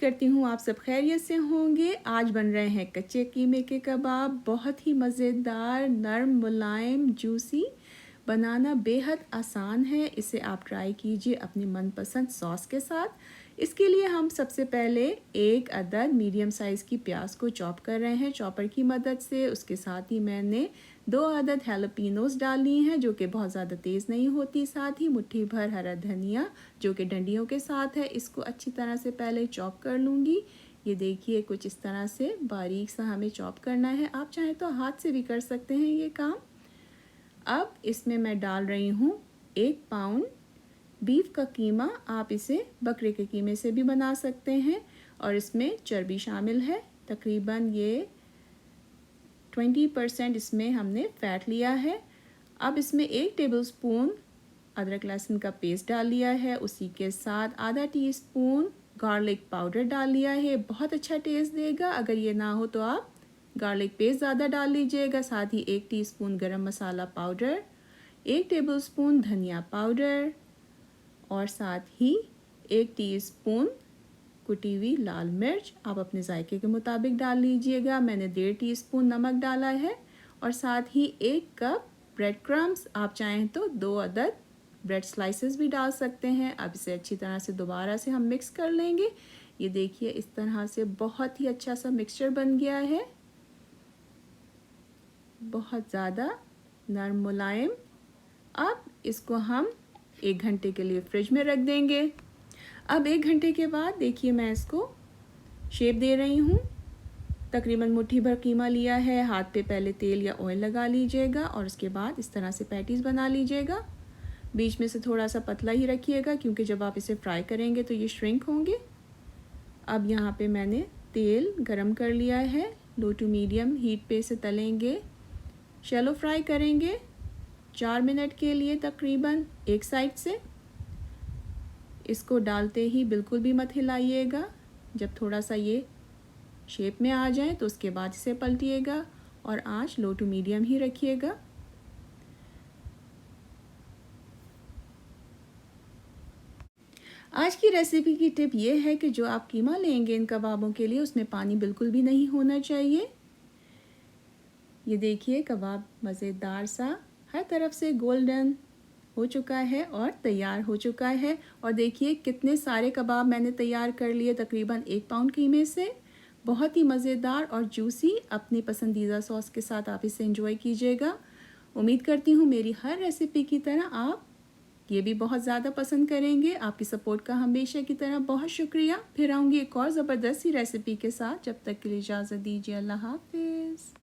करती हूँ आप सब खैरियत से होंगे। आज बन रहे हैं कच्चे कीमे के कबाब, बहुत ही मज़ेदार, नरम, मुलायम, जूसी। बनाना बेहद आसान है। इसे आप ट्राई कीजिए अपनी मनपसंद सॉस के साथ। इसके लिए हम सबसे पहले एक अदद मीडियम साइज़ की प्याज को चॉप कर रहे हैं चॉपर की मदद से। उसके साथ ही मैंने 2 अदद हैलोपिनोस डाली हैं जो कि बहुत ज़्यादा तेज़ नहीं होती। साथ ही मुट्ठी भर हरा धनिया जो कि डंडियों के साथ है, इसको अच्छी तरह से पहले चॉप कर लूँगी। ये देखिए कुछ इस तरह से बारीक सा हमें चॉप करना है। आप चाहें तो हाथ से भी कर सकते हैं ये काम। अब इसमें मैं डाल रही हूँ 1 पाउंड बीफ का कीमा। आप इसे बकरे के कीमे से भी बना सकते हैं और इसमें चर्बी शामिल है। तकरीबन ये 20% इसमें हमने फ़ैट लिया है। अब इसमें 1 टेबलस्पून अदरक लहसुन का पेस्ट डाल लिया है। उसी के साथ आधा टीस्पून गार्लिक पाउडर डाल लिया है। बहुत अच्छा टेस्ट देगा। अगर ये ना हो तो आप गार्लिक पेस्ट ज़्यादा डाल लीजिएगा। साथ ही 1 टीस्पून गरम मसाला पाउडर, 1 टेबलस्पून धनिया पाउडर और साथ ही 1 टीस्पून कुटी हुई लाल मिर्च। आप अपने जायके के मुताबिक डाल लीजिएगा। मैंने 1.5 टीस्पून नमक डाला है और साथ ही 1 कप ब्रेड क्रम्स। आप चाहें तो 2 अदद ब्रेड स्लाइसेस भी डाल सकते हैं। अब इसे अच्छी तरह से दोबारा से हम मिक्स कर लेंगे। ये देखिए इस तरह से बहुत ही अच्छा सा मिक्सचर बन गया है, बहुत ज़्यादा नरम मुलायम। अब इसको हम 1 घंटे के लिए फ्रिज में रख देंगे। अब 1 घंटे के बाद देखिए मैं इसको शेप दे रही हूँ। तकरीबन मुट्ठी भर कीमा लिया है। हाथ पे पहले तेल या ऑयल लगा लीजिएगा और उसके बाद इस तरह से पैटीज़ बना लीजिएगा। बीच में से थोड़ा सा पतला ही रखिएगा क्योंकि जब आप इसे फ्राई करेंगे तो ये श्रिंक होंगे। अब यहाँ पे मैंने तेल गरम कर लिया है। लो टू मीडियम हीट पे इसे तलेंगे। शैलो फ्राई करेंगे 4 मिनट के लिए तकरीबन एक साइड से। इसको डालते ही बिल्कुल भी मत हिलाइएगा। जब थोड़ा सा ये शेप में आ जाए तो उसके बाद इसे पलटिएगा और आंच लो टू मीडियम ही रखिएगा। आज की रेसिपी की टिप ये है कि जो आप कीमा लेंगे इन कबाबों के लिए उसमें पानी बिल्कुल भी नहीं होना चाहिए। ये देखिए कबाब मज़ेदार सा हर तरफ से गोल्डन हो चुका है और तैयार हो चुका है। और देखिए कितने सारे कबाब मैंने तैयार कर लिए तकरीबन 1 पाउंड कीमे से। बहुत ही मज़ेदार और जूसी। अपनी पसंदीदा सॉस के साथ आप इसे एंजॉय कीजिएगा। उम्मीद करती हूँ मेरी हर रेसिपी की तरह आप ये भी बहुत ज़्यादा पसंद करेंगे। आपकी सपोर्ट का हमेशा की तरह बहुत शुक्रिया। फिर आऊँगी एक और ज़बरदस्त सी रेसिपी के साथ। जब तक के लिए इजाज़त दीजिए। अल्लाह हाफ़िज़।